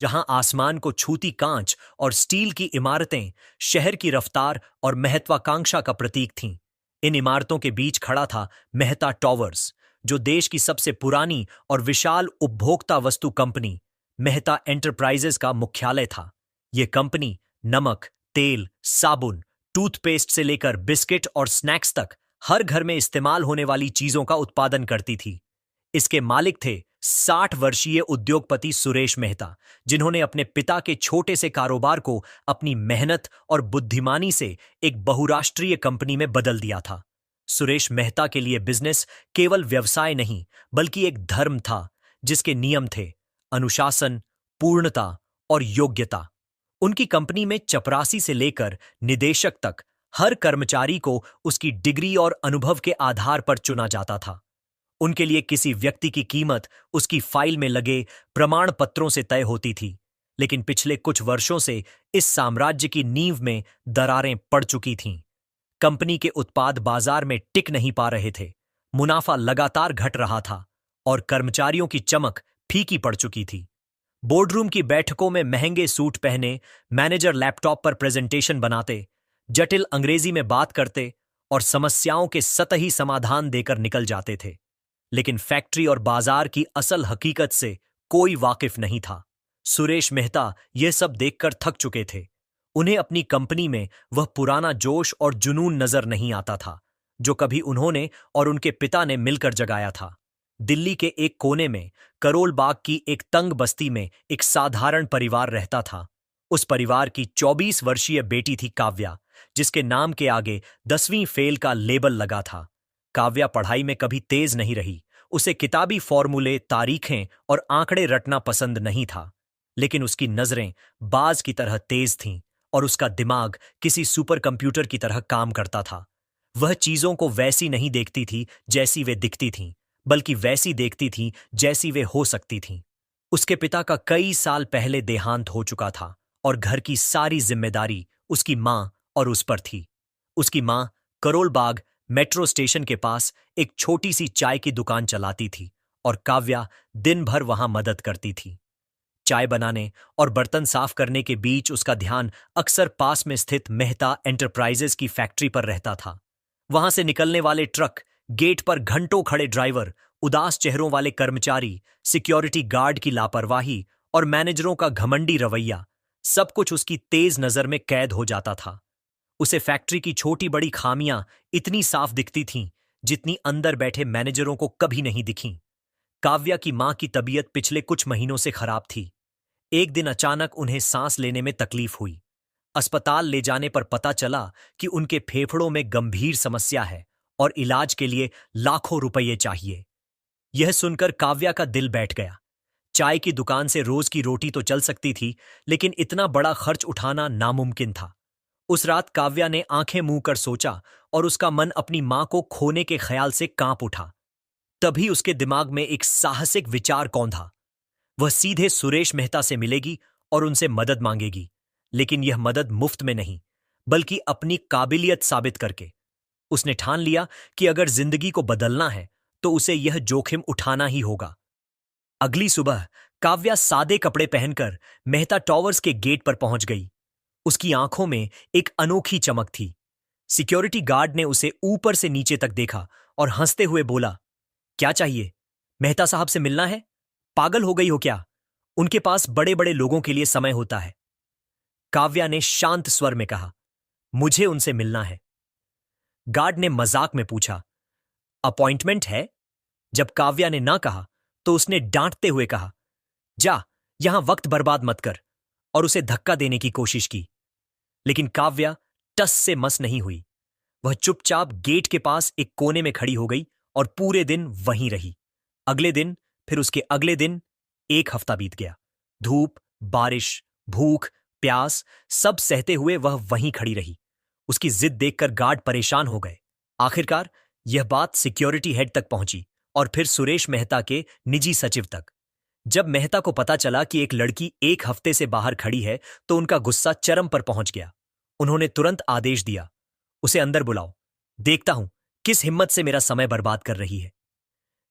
जहां आसमान को छूती कांच और स्टील की इमारतें शहर की रफ्तार और महत्वाकांक्षा का प्रतीक थीं। इन इमारतों के बीच खड़ा था मेहता टॉवर्स, जो देश की सबसे पुरानी और विशाल उपभोक्ता वस्तु कंपनी मेहता एंटरप्राइजेज का मुख्यालय था। यह कंपनी नमक, तेल, साबुन, टूथपेस्ट से लेकर बिस्किट और स्नैक्स तक हर घर में इस्तेमाल होने वाली चीजों का उत्पादन करती थी। इसके मालिक थे 60 वर्षीय उद्योगपति सुरेश मेहता, जिन्होंने अपने पिता के छोटे से कारोबार को अपनी मेहनत और बुद्धिमानी से एक बहुराष्ट्रीय कंपनी में बदल दिया था। सुरेश मेहता के लिए बिजनेस केवल व्यवसाय नहीं, बल्कि एक धर्म था, जिसके नियम थे अनुशासन, पूर्णता और योग्यता। उनकी कंपनी में चपरासी से लेकर निदेशक तक हर कर्मचारी को उसकी डिग्री और अनुभव के आधार पर चुना जाता था। उनके लिए किसी व्यक्ति की कीमत उसकी फाइल में लगे प्रमाण पत्रों से तय होती थी। लेकिन पिछले कुछ वर्षों से इस साम्राज्य की नींव में दरारें पड़ चुकी थीं। कंपनी के उत्पाद बाजार में टिक नहीं पा रहे थे, मुनाफा लगातार घट रहा था और कर्मचारियों की चमक फीकी पड़ चुकी थी। बोर्डरूम की बैठकों में महंगे सूट पहने मैनेजर लैपटॉप पर प्रेजेंटेशन बनाते, जटिल अंग्रेजी में बात करते और समस्याओं के सतही समाधान देकर निकल जाते थे। लेकिन फैक्ट्री और बाजार की असल हकीकत से कोई वाकिफ नहीं था। सुरेश मेहता यह सब देखकर थक चुके थे। उन्हें अपनी कंपनी में वह पुराना जोश और जुनून नजर नहीं आता था, जो कभी उन्होंने और उनके पिता ने मिलकर जगाया था। दिल्ली के एक कोने में करोल बाग की एक तंग बस्ती में एक साधारण परिवार रहता था। उस परिवार की 24 वर्षीय बेटी थी काव्या, जिसके नाम के आगे 10वीं फेल का लेबल लगा था। काव्या पढ़ाई में कभी तेज नहीं रही। उसे किताबी फॉर्मूले, तारीखें और आंकड़े रटना पसंद नहीं था। लेकिन उसकी नजरें बाज की तरह तेज थीं और उसका दिमाग किसी सुपर कंप्यूटर की तरह काम करता था। वह चीजों को वैसी नहीं देखती थी जैसी वे दिखती थीं, बल्कि वैसी देखती थी जैसी वे हो सकती थीं। उसके पिता का कई साल पहले देहांत हो चुका था और घर की सारी जिम्मेदारी उसकी मां और उस पर थी। उसकी मां करोल बाग मेट्रो स्टेशन के पास एक छोटी सी चाय की दुकान चलाती थी और काव्या दिन भर वहां मदद करती थी। चाय बनाने और बर्तन साफ करने के बीच उसका ध्यान अक्सर पास में स्थित मेहता एंटरप्राइजेज की फैक्ट्री पर रहता था। वहां से निकलने वाले ट्रक, गेट पर घंटों खड़े ड्राइवर, उदास चेहरों वाले कर्मचारी, सिक्योरिटी गार्ड की लापरवाही और मैनेजरों का घमंडी रवैया, सब कुछ उसकी तेज नजर में कैद हो जाता था। उसे फैक्ट्री की छोटी बड़ी खामियां इतनी साफ दिखती थीं जितनी अंदर बैठे मैनेजरों को कभी नहीं दिखीं। काव्या की मां की तबीयत पिछले कुछ महीनों से खराब थी। एक दिन अचानक उन्हें सांस लेने में तकलीफ हुई। अस्पताल ले जाने पर पता चला कि उनके फेफड़ों में गंभीर समस्या है और इलाज के लिए लाखों रुपये चाहिए। यह सुनकर काव्या का दिल बैठ गया। चाय की दुकान से रोज की रोटी तो चल सकती थी, लेकिन इतना बड़ा खर्च उठाना नामुमकिन था। उस रात काव्या ने आंखें मूंद कर सोचा और उसका मन अपनी मां को खोने के ख्याल से कांप उठा। तभी उसके दिमाग में एक साहसिक विचार कौंधा। वह सीधे सुरेश मेहता से मिलेगी और उनसे मदद मांगेगी, लेकिन यह मदद मुफ्त में नहीं, बल्कि अपनी काबिलियत साबित करके। उसने ठान लिया कि अगर जिंदगी को बदलना है तो उसे यह जोखिम उठाना ही होगा। अगली सुबह काव्या सादे कपड़े पहनकर मेहता टॉवर्स के गेट पर पहुंच गई। उसकी आंखों में एक अनोखी चमक थी। सिक्योरिटी गार्ड ने उसे ऊपर से नीचे तक देखा और हंसते हुए बोला, क्या चाहिए? मेहता साहब से मिलना है? पागल हो गई हो क्या? उनके पास बड़े बड़े लोगों के लिए समय होता है। काव्या ने शांत स्वर में कहा, मुझे उनसे मिलना है। गार्ड ने मजाक में पूछा, अपॉइंटमेंट है? जब काव्या ने ना कहा तो उसने डांटते हुए कहा, जा, यहां वक्त बर्बाद मत कर, और उसे धक्का देने की कोशिश की। लेकिन काव्या टस से मस नहीं हुई। वह चुपचाप गेट के पास एक कोने में खड़ी हो गई और पूरे दिन वहीं रही। अगले दिन, फिर उसके अगले दिन, एक हफ्ता बीत गया। धूप, बारिश, भूख, प्यास सब सहते हुए वह वहीं खड़ी रही। उसकी जिद देखकर गार्ड परेशान हो गए। आखिरकार यह बात सिक्योरिटी हेड तक पहुंची और फिर सुरेश मेहता के निजी सचिव तक। जब मेहता को पता चला कि एक लड़की एक हफ्ते से बाहर खड़ी है तो उनका गुस्सा चरम पर पहुंच गया। उन्होंने तुरंत आदेश दिया, उसे अंदर बुलाओ, देखता हूं किस हिम्मत से मेरा समय बर्बाद कर रही है।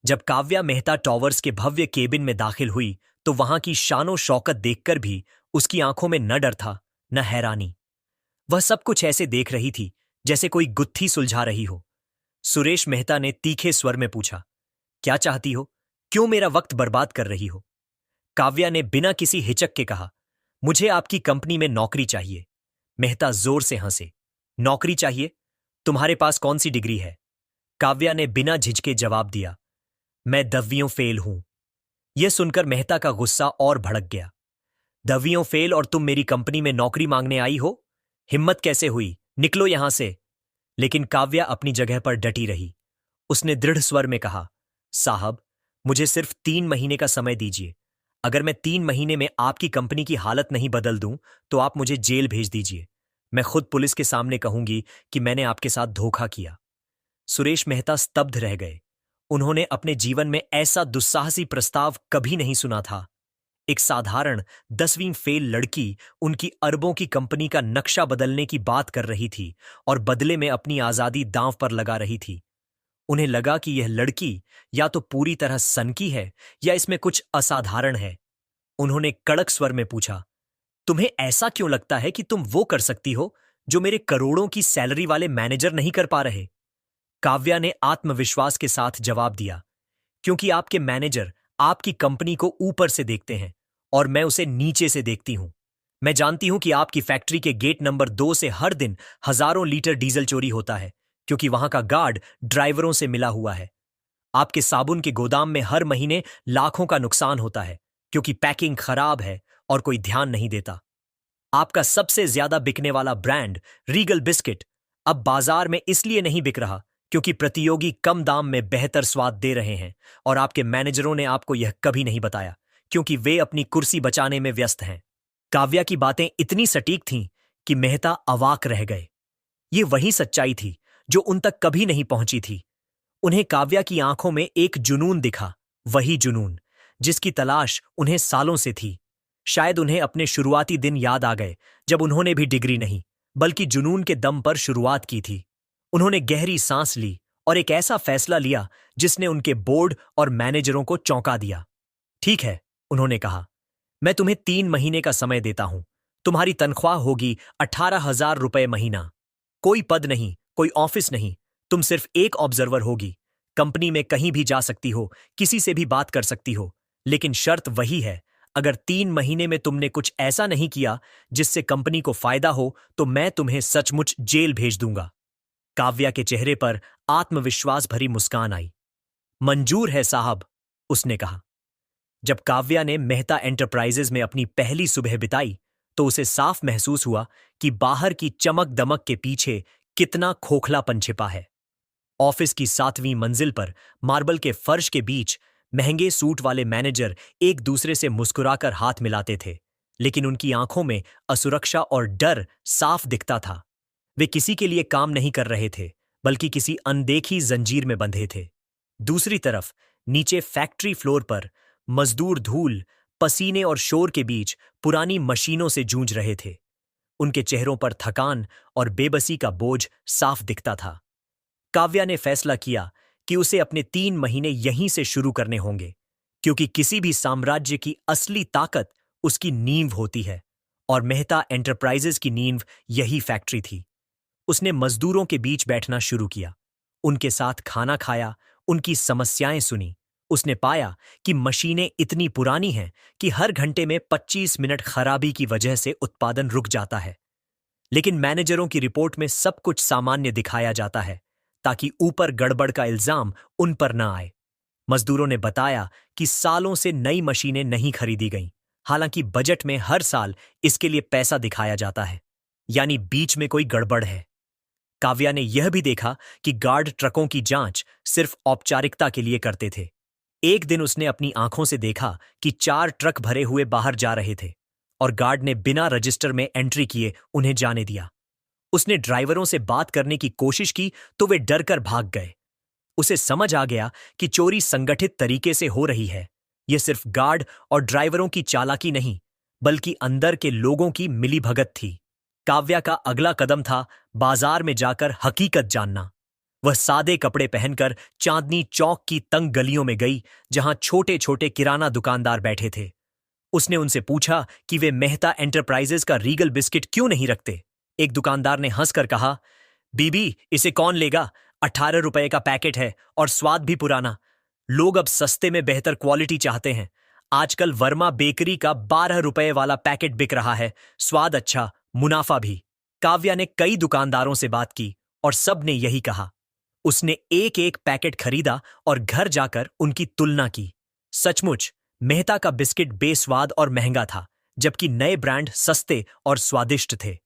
जब काव्या मेहता टॉवर्स के भव्य केबिन में दाखिल हुई तो वहां की शानो शौकत देखकर भी उसकी आंखों में न डर था न हैरानी। वह सब कुछ ऐसे देख रही थी जैसे कोई गुत्थी सुलझा रही हो। सुरेश मेहता ने तीखे स्वर में पूछा, क्या चाहती हो? क्यों मेरा वक्त बर्बाद कर रही हो? काव्या ने बिना किसी हिचक के कहा, मुझे आपकी कंपनी में नौकरी चाहिए। मेहता जोर से हंसे। नौकरी चाहिए? तुम्हारे पास कौन सी डिग्री है? काव्या ने बिना झिझके जवाब दिया, मैं 10वीं फेल हूं। यह सुनकर मेहता का गुस्सा और भड़क गया। 10वीं फेल और तुम मेरी कंपनी में नौकरी मांगने आई हो? हिम्मत कैसे हुई? निकलो यहां से। लेकिन काव्या अपनी जगह पर डटी रही। उसने दृढ़ स्वर में कहा, साहब, मुझे सिर्फ 3 महीने का समय दीजिए। अगर मैं 3 महीने में आपकी कंपनी की हालत नहीं बदल दूं तो आप मुझे जेल भेज दीजिए। मैं खुद पुलिस के सामने कहूंगी कि मैंने आपके साथ धोखा किया। सुरेश मेहता स्तब्ध रह गए। उन्होंने अपने जीवन में ऐसा दुस्साहसी प्रस्ताव कभी नहीं सुना था। एक साधारण 10वीं फेल लड़की उनकी अरबों की कंपनी का नक्शा बदलने की बात कर रही थी और बदले में अपनी आजादी दांव पर लगा रही थी। उन्हें लगा कि यह लड़की या तो पूरी तरह सनकी है या इसमें कुछ असाधारण है। उन्होंने कड़क स्वर में पूछा, तुम्हें ऐसा क्यों लगता है कि तुम वो कर सकती हो जो मेरे करोड़ों की सैलरी वाले मैनेजर नहीं कर पा रहे? काव्या ने आत्मविश्वास के साथ जवाब दिया, क्योंकि आपके मैनेजर आपकी कंपनी को ऊपर से देखते हैं और मैं उसे नीचे से देखती हूं। मैं जानती हूं कि आपकी फैक्ट्री के गेट नंबर 2 से हर दिन हजारों लीटर डीजल चोरी होता है, क्योंकि वहां का गार्ड ड्राइवरों से मिला हुआ है। आपके साबुन के गोदाम में हर महीने लाखों का नुकसान होता है, क्योंकि पैकिंग खराब है और कोई ध्यान नहीं देता। आपका सबसे ज्यादा बिकने वाला ब्रांड रीगल बिस्किट अब बाजार में इसलिए नहीं बिक रहा क्योंकि प्रतियोगी कम दाम में बेहतर स्वाद दे रहे हैं और आपके मैनेजरों ने आपको यह कभी नहीं बताया क्योंकि वे अपनी कुर्सी बचाने में व्यस्त हैं। काव्या की बातें इतनी सटीक थीं कि मेहता अवाक रह गए। ये वही सच्चाई थी जो उन तक कभी नहीं पहुंची थी। उन्हें काव्या की आंखों में एक जुनून दिखा, वही जुनून जिसकी तलाश उन्हें सालों से थी। शायद उन्हें अपने शुरुआती दिन याद आ गए जब उन्होंने भी डिग्री नहीं बल्कि जुनून के दम पर शुरुआत की थी। उन्होंने गहरी सांस ली और एक ऐसा फैसला लिया जिसने उनके बोर्ड और मैनेजरों को चौंका दिया। ठीक है, उन्होंने कहा, मैं तुम्हें 3 महीने का समय देता हूं। तुम्हारी तनख्वाह होगी 18,000 रुपए महीना। कोई पद नहीं, कोई ऑफिस नहीं, तुम सिर्फ एक ऑब्जर्वर होगी। कंपनी में कहीं भी जा सकती हो, किसी से भी बात कर सकती हो, लेकिन शर्त वही है, अगर 3 महीने में तुमने कुछ ऐसा नहीं किया जिससे कंपनी को फायदा हो तो मैं तुम्हें सचमुच जेल भेज दूंगा। काव्या के चेहरे पर आत्मविश्वास भरी मुस्कान आई। मंजूर है साहब, उसने कहा। जब काव्या ने मेहता एंटरप्राइजेज में अपनी पहली सुबह बिताई तो उसे साफ महसूस हुआ कि बाहर की चमक दमक के पीछे कितना खोखलापन छिपा है। ऑफिस की 7वीं मंजिल पर मार्बल के फर्श के बीच महंगे सूट वाले मैनेजर एक दूसरे से मुस्कुराकर हाथ मिलाते थे, लेकिन उनकी आंखों में असुरक्षा और डर साफ दिखता था। वे किसी के लिए काम नहीं कर रहे थे, बल्कि किसी अनदेखी जंजीर में बंधे थे। दूसरी तरफ नीचे फैक्ट्री फ्लोर पर मजदूर धूल, पसीने और शोर के बीच पुरानी मशीनों से जूझ रहे थे। उनके चेहरों पर थकान और बेबसी का बोझ साफ दिखता था। काव्या ने फैसला किया कि उसे अपने 3 महीने यहीं से शुरू करने होंगे, क्योंकि किसी भी साम्राज्य की असली ताकत उसकी नींव होती है और मेहता एंटरप्राइजेज की नींव यही फैक्ट्री थी। उसने मजदूरों के बीच बैठना शुरू किया, उनके साथ खाना खाया, उनकी समस्याएं सुनी। उसने पाया कि मशीनें इतनी पुरानी हैं कि हर घंटे में 25 मिनट खराबी की वजह से उत्पादन रुक जाता है, लेकिन मैनेजरों की रिपोर्ट में सब कुछ सामान्य दिखाया जाता है ताकि ऊपर गड़बड़ का इल्जाम उन पर न आए। मजदूरों ने बताया कि सालों से नई मशीनें नहीं खरीदी गईं, हालांकि बजट में हर साल इसके लिए पैसा दिखाया जाता है, यानी बीच में कोई गड़बड़ है। काव्या ने यह भी देखा कि गार्ड ट्रकों की जांच सिर्फ औपचारिकता के लिए करते थे। एक दिन उसने अपनी आंखों से देखा कि 4 ट्रक भरे हुए बाहर जा रहे थे और गार्ड ने बिना रजिस्टर में एंट्री किए उन्हें जाने दिया। उसने ड्राइवरों से बात करने की कोशिश की तो वे डरकर भाग गए। उसे समझ आ गया कि चोरी संगठित तरीके से हो रही है। यह सिर्फ गार्ड और ड्राइवरों की चालाकी नहीं, बल्कि अंदर के लोगों की मिलीभगत थी। काव्या का अगला कदम था बाजार में जाकर हकीकत जानना। वह सादे कपड़े पहनकर चांदनी चौक की तंग गलियों में गई, जहां छोटे छोटे किराना दुकानदार बैठे थे। उसने उनसे पूछा कि वे मेहता एंटरप्राइजेज का रीगल बिस्किट क्यों नहीं रखते। एक दुकानदार ने हंसकर कहा, बीबी इसे कौन लेगा, 18 रुपए का पैकेट है और स्वाद भी पुराना। लोग अब सस्ते में बेहतर क्वालिटी चाहते हैं। आजकल वर्मा बेकरी का 12 रुपए वाला पैकेट बिक रहा है, स्वाद अच्छा, मुनाफा भी। काव्या ने कई दुकानदारों से बात की और सब ने यही कहा। उसने एक एक पैकेट खरीदा और घर जाकर उनकी तुलना की। सचमुच मेहता का बिस्किट बेस्वाद और महंगा था, जबकि नए ब्रांड सस्ते और स्वादिष्ट थे।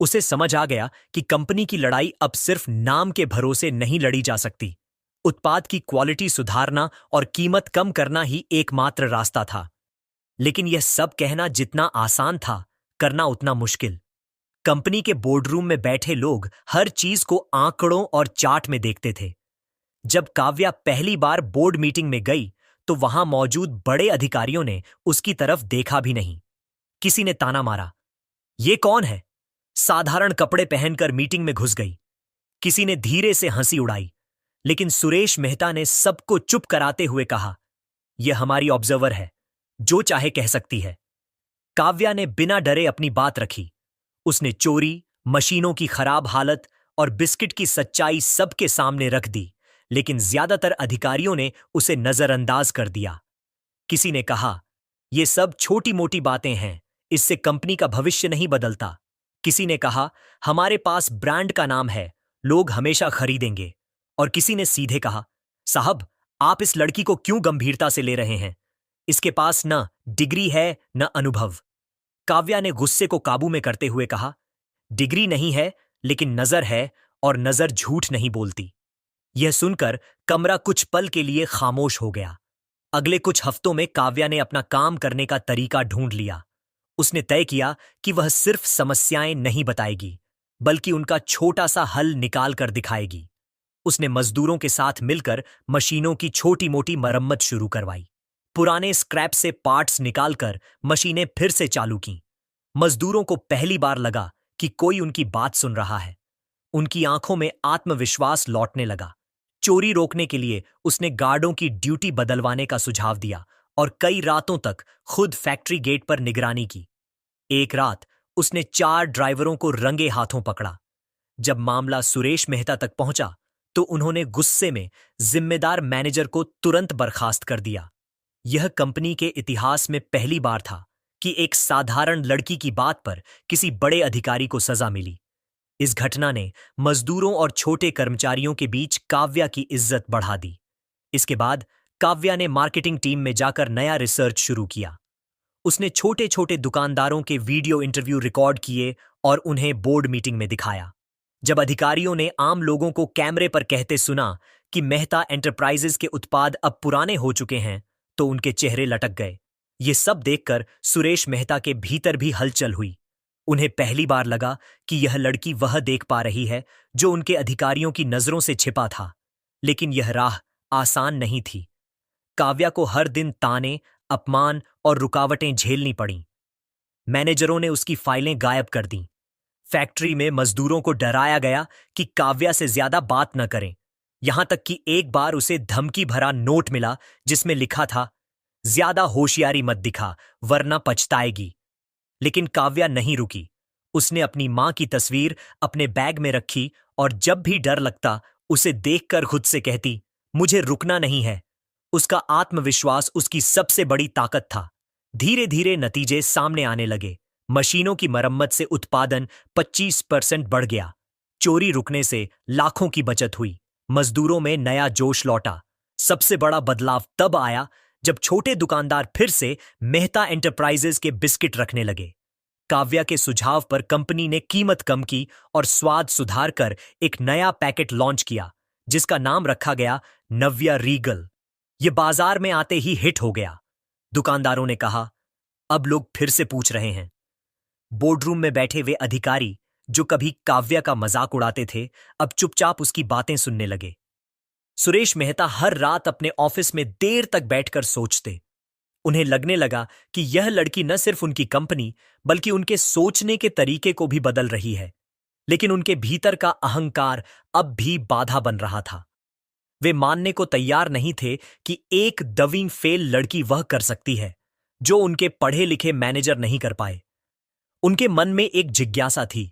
उसे समझ आ गया कि कंपनी की लड़ाई अब सिर्फ नाम के भरोसे नहीं लड़ी जा सकती। उत्पाद की क्वालिटी सुधारना और कीमत कम करना ही एकमात्र रास्ता था। लेकिन यह सब कहना जितना आसान था, करना उतना मुश्किल। कंपनी के बोर्डरूम में बैठे लोग हर चीज को आंकड़ों और चार्ट में देखते थे। जब काव्या पहली बार बोर्ड मीटिंग में गई तो वहां मौजूद बड़े अधिकारियों ने उसकी तरफ देखा भी नहीं। किसी ने ताना मारा, ये कौन है? साधारण कपड़े पहनकर मीटिंग में घुस गई। किसी ने धीरे से हंसी उड़ाई, लेकिन सुरेश मेहता ने सबको चुप कराते हुए कहा, यह हमारी ऑब्जर्वर है, जो चाहे कह सकती है। काव्या ने बिना डरे अपनी बात रखी। उसने चोरी, मशीनों की खराब हालत और बिस्किट की सच्चाई सबके सामने रख दी, लेकिन ज्यादातर अधिकारियों ने उसे नजरअंदाज कर दिया। किसी ने कहा, ये सब छोटी मोटी बातें हैं, इससे कंपनी का भविष्य नहीं बदलता। किसी ने कहा, हमारे पास ब्रांड का नाम है, लोग हमेशा खरीदेंगे। और किसी ने सीधे कहा, साहब आप इस लड़की को क्यों गंभीरता से ले रहे हैं? इसके पास न डिग्री है न अनुभव। काव्या ने गुस्से को काबू में करते हुए कहा, डिग्री नहीं है, लेकिन नजर है, और नजर झूठ नहीं बोलती। यह सुनकर कमरा कुछ पल के लिए खामोश हो गया। अगले कुछ हफ्तों में काव्या ने अपना काम करने का तरीका ढूंढ लिया। उसने तय किया कि वह सिर्फ समस्याएं नहीं बताएगी, बल्कि उनका छोटा सा हल निकाल कर दिखाएगी। उसने मजदूरों के साथ मिलकर मशीनों की छोटी मोटी मरम्मत शुरू करवाई। पुराने स्क्रैप से पार्ट्स निकालकर मशीनें फिर से चालू कीं। मजदूरों को पहली बार लगा कि कोई उनकी बात सुन रहा है। उनकी आंखों में आत्मविश्वास लौटने लगा। चोरी रोकने के लिए उसने गार्डों की ड्यूटी बदलवाने का सुझाव दिया और कई रातों तक खुद फैक्ट्री गेट पर निगरानी की। एक रात उसने 4 ड्राइवरों को रंगे हाथों पकड़ा। जब मामला सुरेश मेहता तक पहुंचा तो उन्होंने गुस्से में जिम्मेदार मैनेजर को तुरंत बर्खास्त कर दिया। यह कंपनी के इतिहास में पहली बार था कि एक साधारण लड़की की बात पर किसी बड़े अधिकारी को सजा मिली। इस घटना ने मजदूरों और छोटे कर्मचारियों के बीच काव्या की इज्जत बढ़ा दी। इसके बाद काव्या ने मार्केटिंग टीम में जाकर नया रिसर्च शुरू किया। उसने छोटे छोटे दुकानदारों के वीडियो इंटरव्यू रिकॉर्ड किए और उन्हें बोर्ड मीटिंग में दिखाया। जब अधिकारियों ने आम लोगों को कैमरे पर कहते सुना कि मेहता एंटरप्राइजेज के उत्पाद अब पुराने हो चुके हैं, तो उनके चेहरे लटक गए। ये सब देखकर सुरेश मेहता के भीतर भी हलचल हुई। उन्हें पहली बार लगा कि यह लड़की वह देख पा रही है जो उनके अधिकारियों की नजरों से छिपा था। लेकिन यह राह आसान नहीं थी। काव्या को हर दिन ताने, अपमान और रुकावटें झेलनी पड़ीं। मैनेजरों ने उसकी फाइलें गायब कर दीं। फैक्ट्री में मजदूरों को डराया गया कि काव्या से ज्यादा बात न करें। यहां तक कि एक बार उसे धमकी भरा नोट मिला जिसमें लिखा था, ज्यादा होशियारी मत दिखा वरना पछताएगी। लेकिन काव्या नहीं रुकी। उसने अपनी मां की तस्वीर अपने बैग में रखी और जब भी डर लगता उसे देखकर खुद से कहती, मुझे रुकना नहीं है। उसका आत्मविश्वास उसकी सबसे बड़ी ताकत था। धीरे धीरे नतीजे सामने आने लगे। मशीनों की मरम्मत से उत्पादन 25% बढ़ गया। चोरी रुकने से लाखों की बचत हुई। मजदूरों में नया जोश लौटा। सबसे बड़ा बदलाव तब आया जब छोटे दुकानदार फिर से मेहता एंटरप्राइजेज के बिस्किट रखने लगे। काव्या के सुझाव पर कंपनी ने कीमत कम की और स्वाद सुधार कर एक नया पैकेट लॉन्च किया, जिसका नाम रखा गया नव्या रीगल। यह बाजार में आते ही हिट हो गया। दुकानदारों ने कहा, अब लोग फिर से पूछ रहे हैं। बोर्डरूम में बैठे वे अधिकारी जो कभी काव्या का मजाक उड़ाते थे, अब चुपचाप उसकी बातें सुनने लगे। सुरेश मेहता हर रात अपने ऑफिस में देर तक बैठकर सोचते। उन्हें लगने लगा कि यह लड़की न सिर्फ उनकी कंपनी बल्कि उनके सोचने के तरीके को भी बदल रही है। लेकिन उनके भीतर का अहंकार अब भी बाधा बन रहा था। वे मानने को तैयार नहीं थे कि एक दवीं फेल लड़की वह कर सकती है जो उनके पढ़े लिखे मैनेजर नहीं कर पाए। उनके मन में एक जिज्ञासा थी,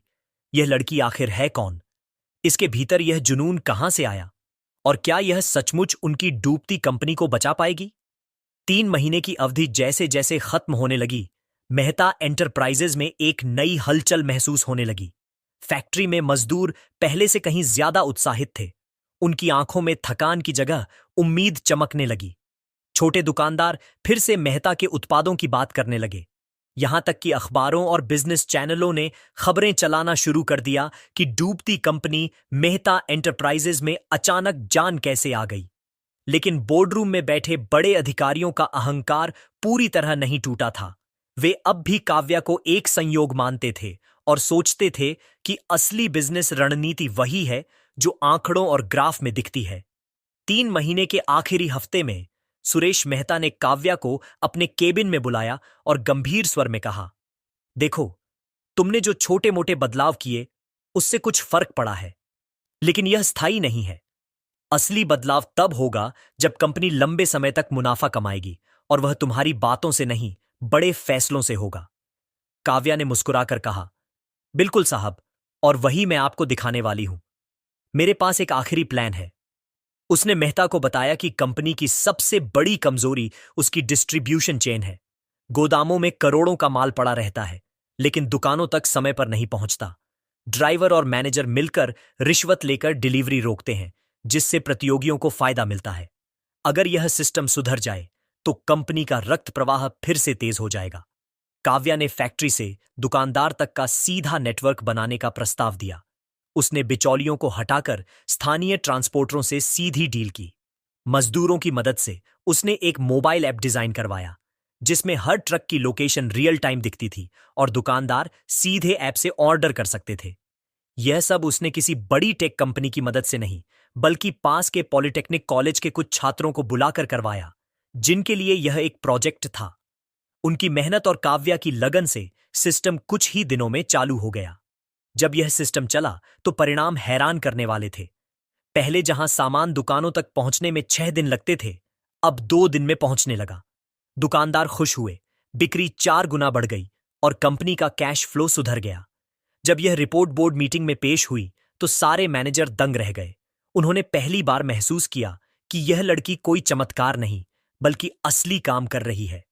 यह लड़की आखिर है कौन? इसके भीतर यह जुनून कहां से आया? और क्या यह सचमुच उनकी डूबती कंपनी को बचा पाएगी? 3 महीने की अवधि जैसे जैसे खत्म होने लगी, मेहता एंटरप्राइजेज में एक नई हलचल महसूस होने लगी। फैक्ट्री में मजदूर पहले से कहीं ज्यादा उत्साहित थे। उनकी आंखों में थकान की जगह उम्मीद चमकने लगी। छोटे दुकानदार फिर से मेहता के उत्पादों की बात करने लगे। यहां तक कि अखबारों और बिजनेस चैनलों ने खबरें चलाना शुरू कर दिया कि डूबती कंपनी मेहता एंटरप्राइजेज में अचानक जान कैसे आ गई। लेकिन बोर्डरूम में बैठे बड़े अधिकारियों का अहंकार पूरी तरह नहीं टूटा था। वे अब भी काव्या को एक संयोग मानते थे और सोचते थे कि असली बिजनेस रणनीति वही है जो आंकड़ों और ग्राफ में दिखती है। 3 महीने के आखिरी हफ्ते में सुरेश मेहता ने काव्या को अपने केबिन में बुलाया और गंभीर स्वर में कहा, देखो, तुमने जो छोटे मोटे बदलाव किए उससे कुछ फर्क पड़ा है, लेकिन यह स्थायी नहीं है। असली बदलाव तब होगा जब कंपनी लंबे समय तक मुनाफा कमाएगी, और वह तुम्हारी बातों से नहीं, बड़े फैसलों से होगा। काव्या ने मुस्कुराकर कहा, बिल्कुल साहब, और वही मैं आपको दिखाने वाली हूं। मेरे पास एक आखिरी प्लान है। उसने मेहता को बताया कि कंपनी की सबसे बड़ी कमजोरी उसकी डिस्ट्रीब्यूशन चेन है। गोदामों में करोड़ों का माल पड़ा रहता है, लेकिन दुकानों तक समय पर नहीं पहुंचता। ड्राइवर और मैनेजर मिलकर रिश्वत लेकर डिलीवरी रोकते हैं, जिससे प्रतियोगियों को फायदा मिलता है। अगर यह सिस्टम सुधर जाए तो कंपनी का रक्त प्रवाह फिर से तेज हो जाएगा। काव्या ने फैक्ट्री से दुकानदार तक का सीधा नेटवर्क बनाने का प्रस्ताव दिया। उसने बिचौलियों को हटाकर स्थानीय ट्रांसपोर्टरों से सीधी डील की। मजदूरों की मदद से उसने एक मोबाइल ऐप डिजाइन करवाया, जिसमें हर ट्रक की लोकेशन रियल टाइम दिखती थी और दुकानदार सीधे ऐप से ऑर्डर कर सकते थे। यह सब उसने किसी बड़ी टेक कंपनी की मदद से नहीं, बल्कि पास के पॉलिटेक्निक कॉलेज के कुछ छात्रों को बुलाकर करवाया, जिनके लिए यह एक प्रोजेक्ट था। उनकी मेहनत और काव्या की लगन से सिस्टम कुछ ही दिनों में चालू हो गया। जब यह सिस्टम चला तो परिणाम हैरान करने वाले थे। पहले जहां सामान दुकानों तक पहुंचने में 6 दिन लगते थे, अब 2 दिन में पहुंचने लगा। दुकानदार खुश हुए, बिक्री 4 गुना बढ़ गई और कंपनी का कैश फ्लो सुधर गया। जब यह रिपोर्ट बोर्ड मीटिंग में पेश हुई तो सारे मैनेजर दंग रह गए। उन्होंने पहली बार महसूस किया कि यह लड़की कोई चमत्कार नहीं, बल्कि असली काम कर रही है।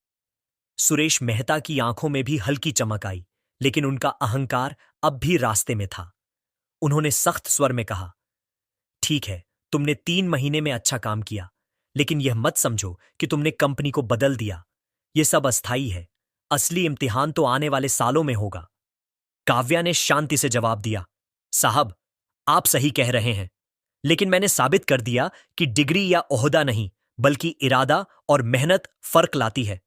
सुरेश मेहता की आंखों में भी हल्की चमक आई, लेकिन उनका अहंकार अब भी रास्ते में था। उन्होंने सख्त स्वर में कहा, ठीक है, तुमने 3 महीने में अच्छा काम किया, लेकिन यह मत समझो कि तुमने कंपनी को बदल दिया। यह सब अस्थायी है। असली इम्तिहान तो आने वाले सालों में होगा। काव्या ने शांति से जवाब दिया, साहब, आप सही कह रहे हैं, लेकिन मैंने साबित कर दिया कि डिग्री या ओहदा नहीं, बल्कि इरादा और मेहनत फर्क लाती है।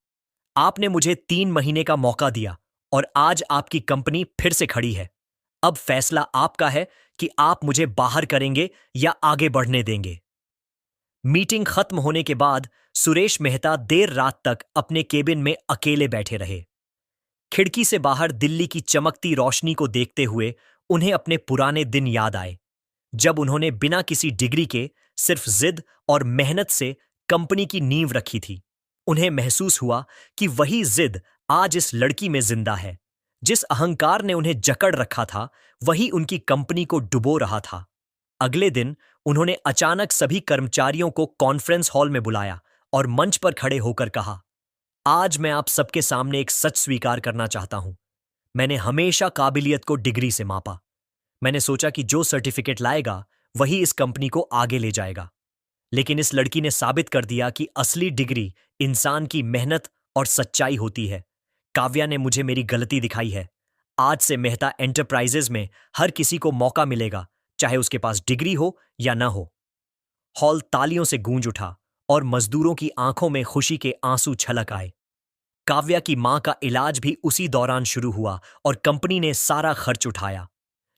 आपने मुझे 3 महीने का मौका दिया और आज आपकी कंपनी फिर से खड़ी है। अब फैसला आपका है कि आप मुझे बाहर करेंगे या आगे बढ़ने देंगे। मीटिंग खत्म होने के बाद सुरेश मेहता देर रात तक अपने केबिन में अकेले बैठे रहे। खिड़की से बाहर दिल्ली की चमकती रोशनी को देखते हुए उन्हें अपने पुराने दिन याद आए, जब उन्होंने बिना किसी डिग्री के सिर्फ जिद और मेहनत से कंपनी की नींव रखी थी। उन्हें महसूस हुआ कि वही जिद आज इस लड़की में जिंदा है। जिस अहंकार ने उन्हें जकड़ रखा था, वही उनकी कंपनी को डुबो रहा था। अगले दिन उन्होंने अचानक सभी कर्मचारियों को कॉन्फ्रेंस हॉल में बुलाया और मंच पर खड़े होकर कहा, आज मैं आप सबके सामने एक सच स्वीकार करना चाहता हूं। मैंने हमेशा काबिलियत को डिग्री से मापा। मैंने सोचा कि जो सर्टिफिकेट लाएगा वही इस कंपनी को आगे ले जाएगा। लेकिन इस लड़की ने साबित कर दिया कि असली डिग्री इंसान की मेहनत और सच्चाई होती है। काव्या ने मुझे मेरी गलती दिखाई है। आज से मेहता एंटरप्राइजेज में हर किसी को मौका मिलेगा, चाहे उसके पास डिग्री हो या न हो। हॉल तालियों से गूंज उठा और मजदूरों की आंखों में खुशी के आंसू छलक आए। काव्या की मां का इलाज भी उसी दौरान शुरू हुआ और कंपनी ने सारा खर्च उठाया।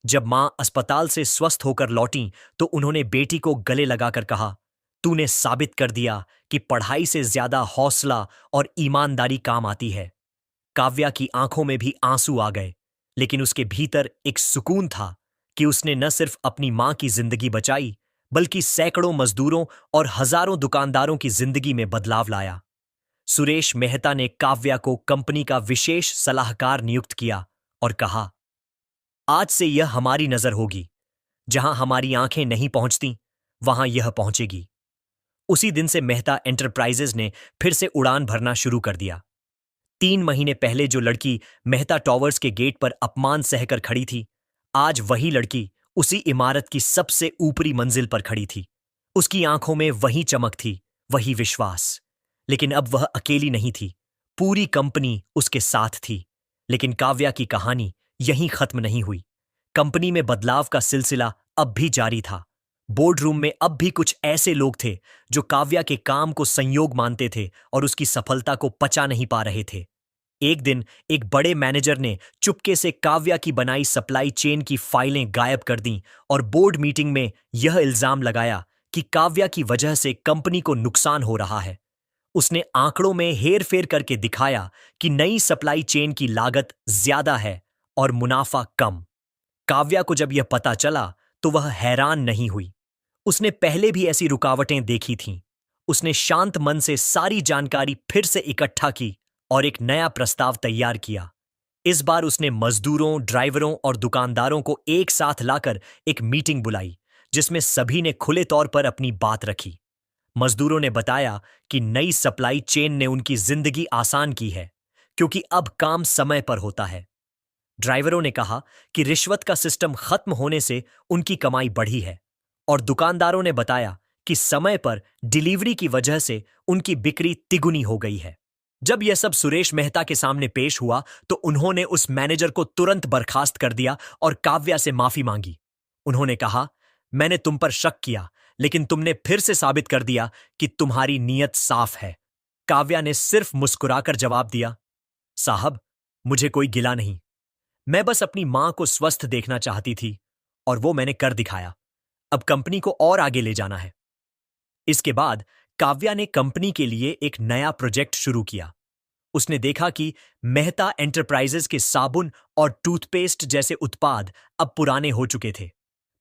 जब मां अस्पताल से स्वस्थ होकर लौटी तो उन्होंने बेटी को गले लगाकर कहा, तूने साबित कर दिया कि पढ़ाई से ज्यादा हौसला और ईमानदारी काम आती है। काव्या की आंखों में भी आंसू आ गए, लेकिन उसके भीतर एक सुकून था कि उसने न सिर्फ अपनी मां की जिंदगी बचाई, बल्कि सैकड़ों मजदूरों और हजारों दुकानदारों की जिंदगी में बदलाव लाया। सुरेश मेहता ने काव्या को कंपनी का विशेष सलाहकार नियुक्त किया और कहा, आज से यह हमारी नजर होगी। जहां हमारी आंखें नहीं पहुंचती, वहां यह पहुंचेगी। उसी दिन से मेहता एंटरप्राइजेज ने फिर से उड़ान भरना शुरू कर दिया। 3 महीने पहले जो लड़की मेहता टॉवर्स के गेट पर अपमान सहकर खड़ी थी, आज वही लड़की उसी इमारत की सबसे ऊपरी मंजिल पर खड़ी थी। उसकी आंखों में वही चमक थी, वही विश्वास। लेकिन अब वह अकेली नहीं थी, पूरी कंपनी उसके साथ थी। लेकिन काव्या की कहानी यहीं खत्म नहीं हुई। कंपनी में बदलाव का सिलसिला अब भी जारी था। बोर्ड रूम में अब भी कुछ ऐसे लोग थे जो काव्या के काम को संयोग मानते थे और उसकी सफलता को पचा नहीं पा रहे थे। एक दिन एक बड़े मैनेजर ने चुपके से काव्या की बनाई सप्लाई चेन की फाइलें गायब कर दीं और बोर्ड मीटिंग में यह इल्जाम लगाया कि काव्या की वजह से कंपनी को नुकसान हो रहा है। उसने आंकड़ों में हेरफेर करके दिखाया कि नई सप्लाई चेन की लागत ज्यादा है और मुनाफा कम। काव्या को जब यह पता चला तो वह हैरान नहीं हुई। उसने पहले भी ऐसी रुकावटें देखी थीं। उसने शांत मन से सारी जानकारी फिर से इकट्ठा की और एक नया प्रस्ताव तैयार किया। इस बार उसने मजदूरों, ड्राइवरों और दुकानदारों को एक साथ लाकर एक मीटिंग बुलाई, जिसमें सभी ने खुले तौर पर अपनी बात रखी। मजदूरों ने बताया कि नई सप्लाई चेन ने उनकी जिंदगी आसान की है, क्योंकि अब काम समय पर होता है। ड्राइवरों ने कहा कि रिश्वत का सिस्टम खत्म होने से उनकी कमाई बढ़ी है, और दुकानदारों ने बताया कि समय पर डिलीवरी की वजह से उनकी बिक्री तिगुनी हो गई है। जब यह सब सुरेश मेहता के सामने पेश हुआ तो उन्होंने उस मैनेजर को तुरंत बर्खास्त कर दिया और काव्या से माफी मांगी। उन्होंने कहा, मैंने तुम पर शक किया, लेकिन तुमने फिर से साबित कर दिया कि तुम्हारी नीयत साफ है। काव्या ने सिर्फ मुस्कुराकर जवाब दिया, साहब, मुझे कोई गिला नहीं। मैं बस अपनी मां को स्वस्थ देखना चाहती थी और वो मैंने कर दिखाया। अब कंपनी को और आगे ले जाना है। इसके बाद काव्या ने कंपनी के लिए एक नया प्रोजेक्ट शुरू किया। उसने देखा कि मेहता एंटरप्राइजेज के साबुन और टूथपेस्ट जैसे उत्पाद अब पुराने हो चुके थे।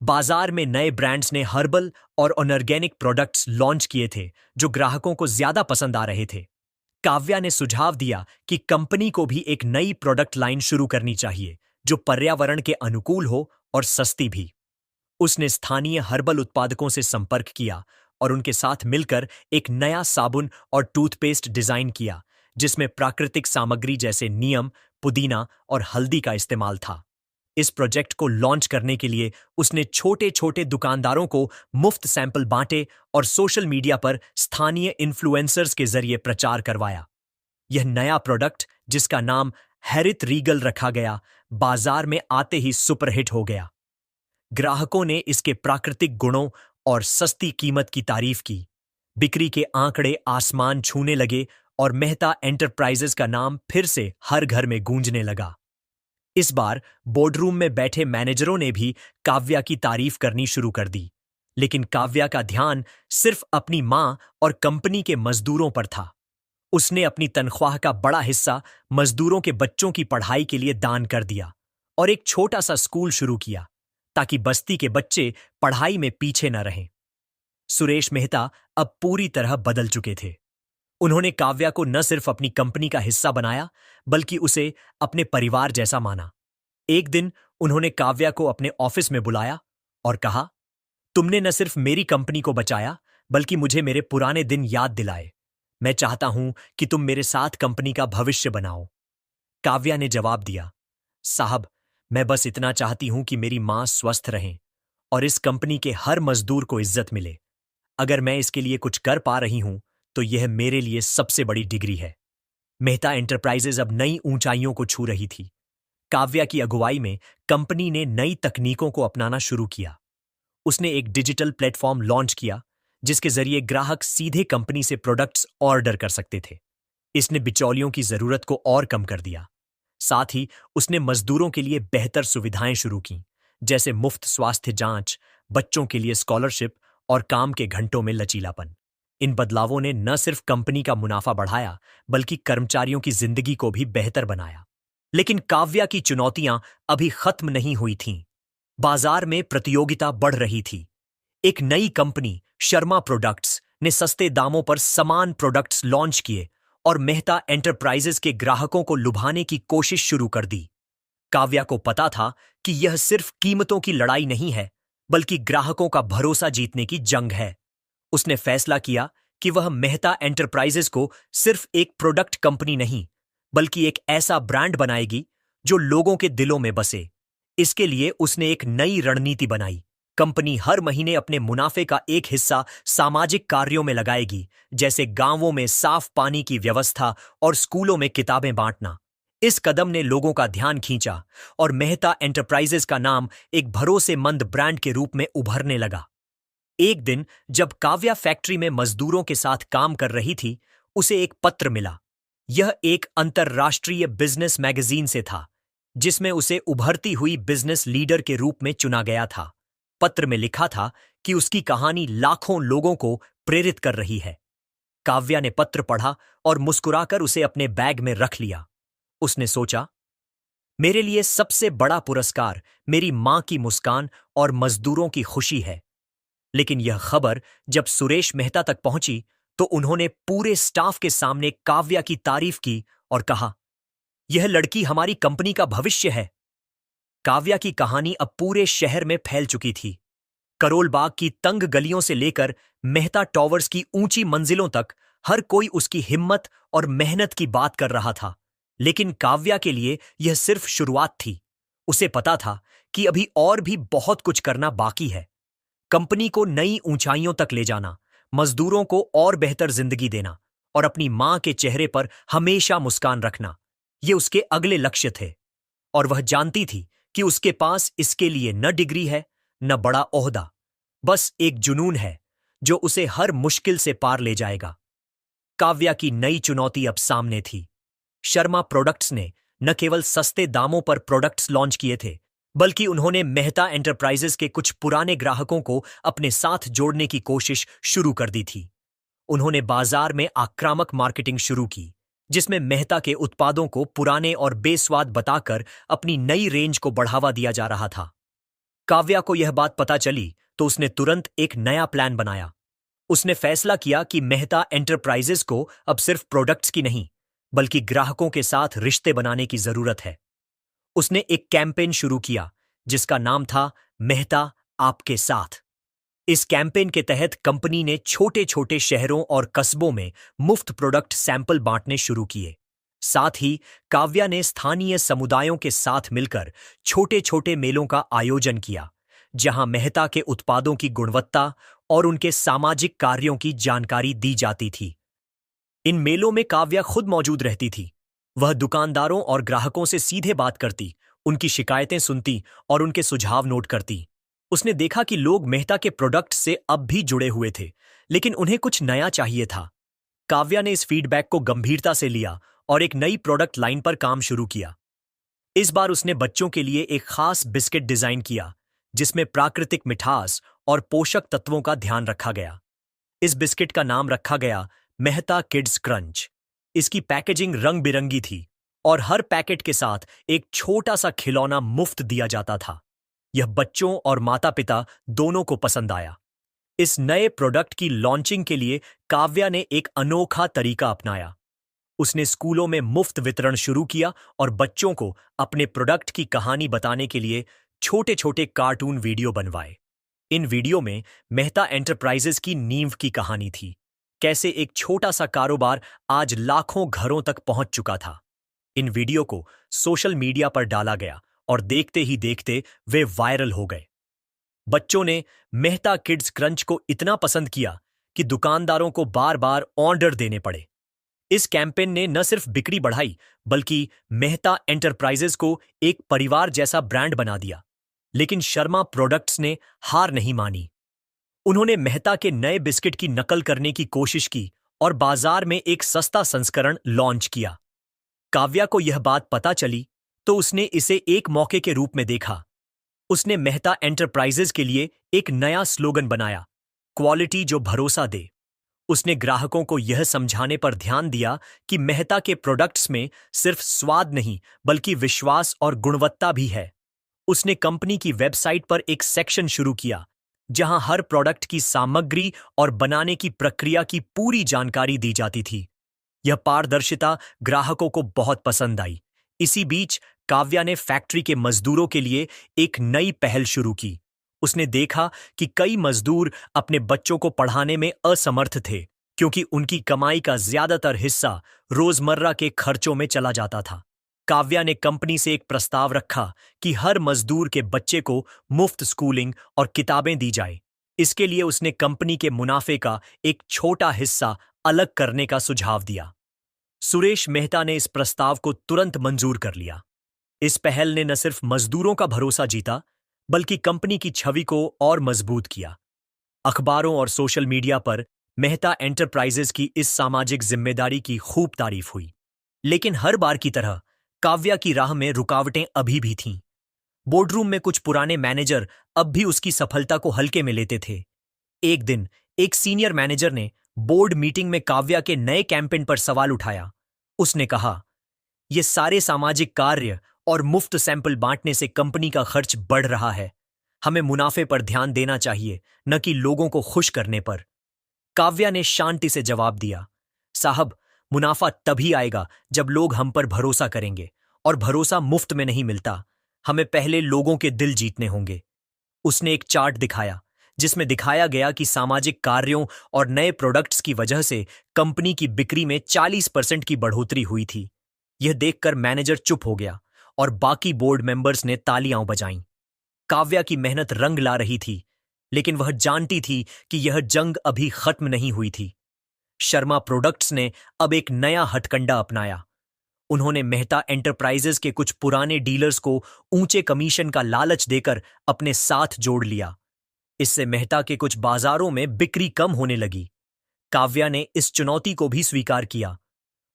बाजार में नए ब्रांड्स ने हर्बल और ऑर्गेनिक प्रोडक्ट्स लॉन्च किए थे जो ग्राहकों को ज्यादा पसंद आ रहे थे। काव्या ने सुझाव दिया कि कंपनी को भी एक नई प्रोडक्ट लाइन शुरू करनी चाहिए जो पर्यावरण के अनुकूल हो और सस्ती भी। उसने स्थानीय हर्बल उत्पादकों से संपर्क किया और उनके साथ मिलकर एक नया साबुन और टूथपेस्ट डिजाइन किया जिसमें प्राकृतिक सामग्री जैसे नीम, पुदीना और हल्दी का इस्तेमाल था। इस प्रोजेक्ट को लॉन्च करने के लिए उसने छोटे छोटे दुकानदारों को मुफ्त सैंपल बांटे और सोशल मीडिया पर स्थानीय इन्फ्लुएंसर्स के जरिए प्रचार करवाया। यह नया प्रोडक्ट, जिसका नाम हेरित रीगल रखा गया, बाजार में आते ही सुपरहिट हो गया। ग्राहकों ने इसके प्राकृतिक गुणों और सस्ती कीमत की तारीफ की। बिक्री के आंकड़े आसमान छूने लगे और मेहता एंटरप्राइजेज का नाम फिर से हर घर में गूंजने लगा। इस बार बोर्डरूम में बैठे मैनेजरों ने भी काव्या की तारीफ करनी शुरू कर दी, लेकिन काव्या का ध्यान सिर्फ अपनी मां और कंपनी के मजदूरों पर था। उसने अपनी तनख्वाह का बड़ा हिस्सा मजदूरों के बच्चों की पढ़ाई के लिए दान कर दिया और एक छोटा सा स्कूल शुरू किया ताकि बस्ती के बच्चे पढ़ाई में पीछे न रहें। सुरेश मेहता अब पूरी तरह बदल चुके थे। उन्होंने काव्या को न सिर्फ अपनी कंपनी का हिस्सा बनाया, बल्कि उसे अपने परिवार जैसा माना। एक दिन उन्होंने काव्या को अपने ऑफिस में बुलाया और कहा, तुमने न सिर्फ मेरी कंपनी को बचाया, बल्कि मुझे मेरे पुराने दिन याद दिलाए। मैं चाहता हूं कि तुम मेरे साथ कंपनी का भविष्य बनाओ। काव्या ने जवाब दिया, साहब, मैं बस इतना चाहती हूं कि मेरी मां स्वस्थ रहें और इस कंपनी के हर मजदूर को इज्जत मिले। अगर मैं इसके लिए कुछ कर पा रही हूं तो यह मेरे लिए सबसे बड़ी डिग्री है। मेहता एंटरप्राइजेज अब नई ऊंचाइयों को छू रही थी। काव्या की अगुवाई में कंपनी ने नई तकनीकों को अपनाना शुरू किया। उसने एक डिजिटल प्लेटफॉर्म लॉन्च किया जिसके जरिए ग्राहक सीधे कंपनी से प्रोडक्ट्स ऑर्डर कर सकते थे। इसने बिचौलियों की जरूरत को और कम कर दिया। साथ ही उसने मजदूरों के लिए बेहतर सुविधाएं शुरू की, जैसे मुफ्त स्वास्थ्य जांच, बच्चों के लिए स्कॉलरशिप और काम के घंटों में लचीलापन। इन बदलावों ने न सिर्फ कंपनी का मुनाफा बढ़ाया, बल्कि कर्मचारियों की जिंदगी को भी बेहतर बनाया। लेकिन काव्या की चुनौतियां अभी खत्म नहीं हुई थीं। बाजार में प्रतियोगिता बढ़ रही थी। एक नई कंपनी, शर्मा प्रोडक्ट्स, ने सस्ते दामों पर समान प्रोडक्ट्स लॉन्च किए और मेहता एंटरप्राइजेज के ग्राहकों को लुभाने की कोशिश शुरू कर दी। काव्या को पता था कि यह सिर्फ कीमतों की लड़ाई नहीं है, बल्कि ग्राहकों का भरोसा जीतने की जंग है। उसने फैसला किया कि वह मेहता एंटरप्राइजेज को सिर्फ एक प्रोडक्ट कंपनी नहीं, बल्कि एक ऐसा ब्रांड बनाएगी जो लोगों के दिलों में बसे। इसके लिए उसने एक नई रणनीति बनाई। कंपनी हर महीने अपने मुनाफे का एक हिस्सा सामाजिक कार्यों में लगाएगी, जैसे गांवों में साफ पानी की व्यवस्था और स्कूलों में किताबें बांटना। इस कदम ने लोगों का ध्यान खींचा और मेहता एंटरप्राइजेज का नाम एक भरोसेमंद ब्रांड के रूप में उभरने लगा। एक दिन जब काव्या फैक्ट्री में मजदूरों के साथ काम कर रही थी, उसे एक पत्र मिला। यह एक अंतर्राष्ट्रीय बिजनेस मैगजीन से था, जिसमें उसे उभरती हुई बिजनेस लीडर के रूप में चुना गया था। पत्र में लिखा था कि उसकी कहानी लाखों लोगों को प्रेरित कर रही है। काव्या ने पत्र पढ़ा और मुस्कुराकर उसे अपने बैग में रख लिया। उसने सोचा, मेरे लिए सबसे बड़ा पुरस्कार मेरी मां की मुस्कान और मजदूरों की खुशी है। लेकिन यह खबर जब सुरेश मेहता तक पहुंची, तो उन्होंने पूरे स्टाफ के सामने काव्या की तारीफ की और कहा, यह लड़की हमारी कंपनी का भविष्य है। काव्या की कहानी अब पूरे शहर में फैल चुकी थी। करोल बाग की तंग गलियों से लेकर मेहता टॉवर्स की ऊंची मंजिलों तक हर कोई उसकी हिम्मत और मेहनत की बात कर रहा था। लेकिन काव्या के लिए यह सिर्फ शुरुआत थी। उसे पता था कि अभी और भी बहुत कुछ करना बाकी है। कंपनी को नई ऊंचाइयों तक ले जाना, मजदूरों को और बेहतर जिंदगी देना और अपनी मां के चेहरे पर हमेशा मुस्कान रखना, ये उसके अगले लक्ष्य थे। और वह जानती थी कि उसके पास इसके लिए न डिग्री है, न बड़ा ओहदा, बस एक जुनून है जो उसे हर मुश्किल से पार ले जाएगा। काव्या की नई चुनौती अब सामने थी। शर्मा प्रोडक्ट्स ने न केवल सस्ते दामों पर प्रोडक्ट्स लॉन्च किए थे, बल्कि उन्होंने मेहता एंटरप्राइजेज के कुछ पुराने ग्राहकों को अपने साथ जोड़ने की कोशिश शुरू कर दी थी। उन्होंने बाजार में आक्रामक मार्केटिंग शुरू की, जिसमें मेहता के उत्पादों को पुराने और बेस्वाद बताकर अपनी नई रेंज को बढ़ावा दिया जा रहा था। काव्या को यह बात पता चली तो उसने तुरंत एक नया प्लान बनाया। उसने फैसला किया कि मेहता एंटरप्राइजेज को अब सिर्फ प्रोडक्ट्स की नहीं, बल्कि ग्राहकों के साथ रिश्ते बनाने की जरूरत है। उसने एक कैंपेन शुरू किया जिसका नाम था मेहता आपके साथ। इस कैंपेन के तहत कंपनी ने छोटे छोटे शहरों और कस्बों में मुफ्त प्रोडक्ट सैंपल बांटने शुरू किए। साथ ही काव्या ने स्थानीय समुदायों के साथ मिलकर छोटे छोटे मेलों का आयोजन किया, जहां मेहता के उत्पादों की गुणवत्ता और उनके सामाजिक कार्यों की जानकारी दी जाती थी। इन मेलों में काव्या खुद मौजूद रहती थी। वह दुकानदारों और ग्राहकों से सीधे बात करती, उनकी शिकायतें सुनती और उनके सुझाव नोट करती। उसने देखा कि लोग मेहता के प्रोडक्ट से अब भी जुड़े हुए थे, लेकिन उन्हें कुछ नया चाहिए था। काव्या ने इस फीडबैक को गंभीरता से लिया और एक नई प्रोडक्ट लाइन पर काम शुरू किया। इस बार उसने बच्चों के लिए एक खास बिस्किट डिजाइन किया, जिसमें प्राकृतिक मिठास और पोषक तत्वों का ध्यान रखा गया। इस बिस्किट का नाम रखा गया मेहता किड्स क्रंच। इसकी पैकेजिंग रंग बिरंगी थी और हर पैकेट के साथ एक छोटा सा खिलौना मुफ्त दिया जाता था। यह बच्चों और माता पिता दोनों को पसंद आया। इस नए प्रोडक्ट की लॉन्चिंग के लिए काव्या ने एक अनोखा तरीका अपनाया। उसने स्कूलों में मुफ्त वितरण शुरू किया और बच्चों को अपने प्रोडक्ट की कहानी बताने के लिए छोटे छोटे कार्टून वीडियो बनवाए। इन वीडियो में मेहता एंटरप्राइजेज की नींव की कहानी थी, कैसे एक छोटा सा कारोबार आज लाखों घरों तक पहुंच चुका था। इन वीडियो को सोशल मीडिया पर डाला गया और देखते ही देखते वे वायरल हो गए। बच्चों ने मेहता किड्स क्रंच को इतना पसंद किया कि दुकानदारों को बार बार ऑर्डर देने पड़े। इस कैंपेन ने न सिर्फ बिक्री बढ़ाई, बल्कि मेहता एंटरप्राइजेज को एक परिवार जैसा ब्रांड बना दिया। लेकिन शर्मा प्रोडक्ट्स ने हार नहीं मानी। उन्होंने मेहता के नए बिस्किट की नकल करने की कोशिश की और बाजार में एक सस्ता संस्करण लॉन्च किया। काव्या को यह बात पता चली तो उसने इसे एक मौके के रूप में देखा। उसने मेहता एंटरप्राइजेज के लिए एक नया स्लोगन बनाया, क्वालिटी जो भरोसा दे। उसने ग्राहकों को यह समझाने पर ध्यान दिया कि मेहता के प्रोडक्ट्स में सिर्फ स्वाद नहीं, बल्कि विश्वास और गुणवत्ता भी है। उसने कंपनी की वेबसाइट पर एक सेक्शन शुरू किया, जहां हर प्रोडक्ट की सामग्री और बनाने की प्रक्रिया की पूरी जानकारी दी जाती थी। यह पारदर्शिता ग्राहकों को बहुत पसंद आई। इसी बीच काव्या ने फैक्ट्री के मजदूरों के लिए एक नई पहल शुरू की। उसने देखा कि कई मजदूर अपने बच्चों को पढ़ाने में असमर्थ थे, क्योंकि उनकी कमाई का ज्यादातर हिस्सा रोजमर्रा के खर्चों में चला जाता था। काव्या ने कंपनी से एक प्रस्ताव रखा कि हर मजदूर के बच्चे को मुफ्त स्कूलिंग और किताबें दी जाए। इसके लिए उसने कंपनी के मुनाफे का एक छोटा हिस्सा अलग करने का सुझाव दिया। सुरेश मेहता ने इस प्रस्ताव को तुरंत मंजूर कर लिया। इस पहल ने न सिर्फ मजदूरों का भरोसा जीता, बल्कि कंपनी की छवि को और मजबूत किया। अखबारों और सोशल मीडिया पर मेहता एंटरप्राइजेज की इस सामाजिक जिम्मेदारी की खूब तारीफ हुई। लेकिन हर बार की तरह काव्या की राह में रुकावटें अभी भी थीं। बोर्डरूम में कुछ पुराने मैनेजर अब भी उसकी सफलता को हल्के में लेते थे। एक दिन एक सीनियर मैनेजर ने बोर्ड मीटिंग में काव्या के नए कैंपेन पर सवाल उठाया। उसने कहा, ये सारे सामाजिक कार्य और मुफ्त सैंपल बांटने से कंपनी का खर्च बढ़ रहा है। हमें मुनाफे पर ध्यान देना चाहिए, न कि लोगों को खुश करने पर। काव्या ने शांति से जवाब दिया, साहब, मुनाफा तभी आएगा जब लोग हम पर भरोसा करेंगे, और भरोसा मुफ्त में नहीं मिलता। हमें पहले लोगों के दिल जीतने होंगे। उसने एक चार्ट दिखाया जिसमें दिखाया गया कि सामाजिक कार्यों और नए प्रोडक्ट्स की वजह से कंपनी की बिक्री में 40% की बढ़ोतरी हुई थी। यह देखकर मैनेजर चुप हो गया और बाकी बोर्ड मेंबर्स ने तालियां बजाईं। काव्या की मेहनत रंग ला रही थी, लेकिन वह जानती थी कि यह जंग अभी खत्म नहीं हुई थी। शर्मा प्रोडक्ट्स ने अब एक नया हथकंडा अपनाया। उन्होंने मेहता एंटरप्राइजेज के कुछ पुराने डीलर्स को ऊंचे कमीशन का लालच देकर अपने साथ जोड़ लिया। इससे मेहता के कुछ बाजारों में बिक्री कम होने लगी। काव्या ने इस चुनौती को भी स्वीकार किया।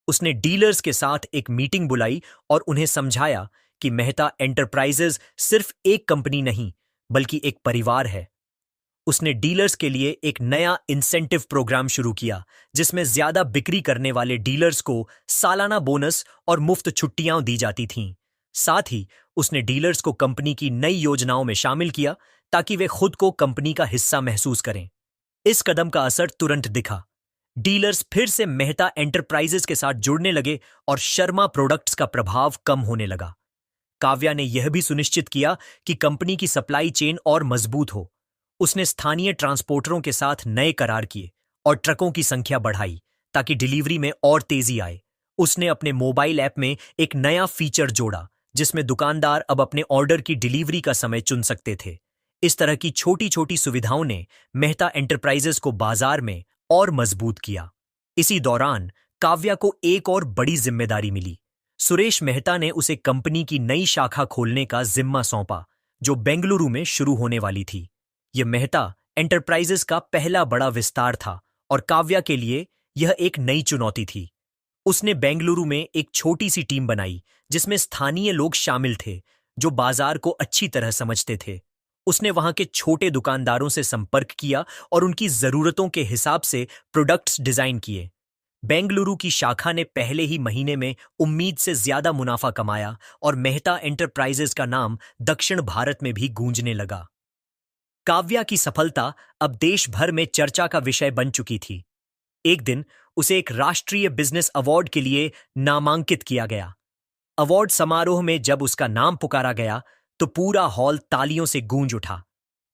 उसने डीलर्स के साथ एक मीटिंग बुलाई और उन्हें समझाया कि मेहता एंटरप्राइजेज सिर्फ एक कंपनी नहीं, बल्कि एक परिवार है। उसने डीलर्स के लिए एक नया इंसेंटिव प्रोग्राम शुरू किया, जिसमें ज्यादा बिक्री करने वाले डीलर्स को सालाना बोनस और मुफ्त छुट्टियां दी जाती थीं। साथ ही उसने डीलर्स को कंपनी की नई योजनाओं में शामिल किया, ताकि वे खुद को कंपनी का हिस्सा महसूस करें। इस कदम का असर तुरंत दिखा। डीलर्स फिर से मेहता एंटरप्राइजेज के साथ जुड़ने लगे और शर्मा प्रोडक्ट्स का प्रभाव कम होने लगा। काव्या ने यह भी सुनिश्चित किया कि कंपनी की सप्लाई चेन और मजबूत हो। उसने स्थानीय ट्रांसपोर्टरों के साथ नए करार किए और ट्रकों की संख्या बढ़ाई, ताकि डिलीवरी में और तेजी आए। उसने अपने मोबाइल ऐप में एक नया फीचर जोड़ा, जिसमें दुकानदार अब अपने ऑर्डर की डिलीवरी का समय चुन सकते थे। इस तरह की छोटी छोटी सुविधाओं ने मेहता एंटरप्राइजेज को बाजार में और मजबूत किया। इसी दौरान काव्या को एक और बड़ी जिम्मेदारी मिली। सुरेश मेहता ने उसे कंपनी की नई शाखा खोलने का जिम्मा सौंपा, जो बेंगलुरु में शुरू होने वाली थी। यह मेहता एंटरप्राइजेज का पहला बड़ा विस्तार था और काव्या के लिए यह एक नई चुनौती थी। उसने बेंगलुरु में एक छोटी सी टीम बनाई, जिसमें स्थानीय लोग शामिल थे जो बाजार को अच्छी तरह समझते थे। उसने वहां के छोटे दुकानदारों से संपर्क किया और उनकी जरूरतों के हिसाब से प्रोडक्ट्स डिजाइन किए। बेंगलुरु की शाखा ने पहले ही महीने में उम्मीद से ज्यादा मुनाफा कमाया और मेहता एंटरप्राइजेज का नाम दक्षिण भारत में भी गूंजने लगा। काव्या की सफलता अब देश भर में चर्चा का विषय बन चुकी थी। एक दिन उसे एक राष्ट्रीय बिजनेस अवार्ड के लिए नामांकित किया गया। अवार्ड समारोह में जब उसका नाम पुकारा गया, तो पूरा हॉल तालियों से गूंज उठा।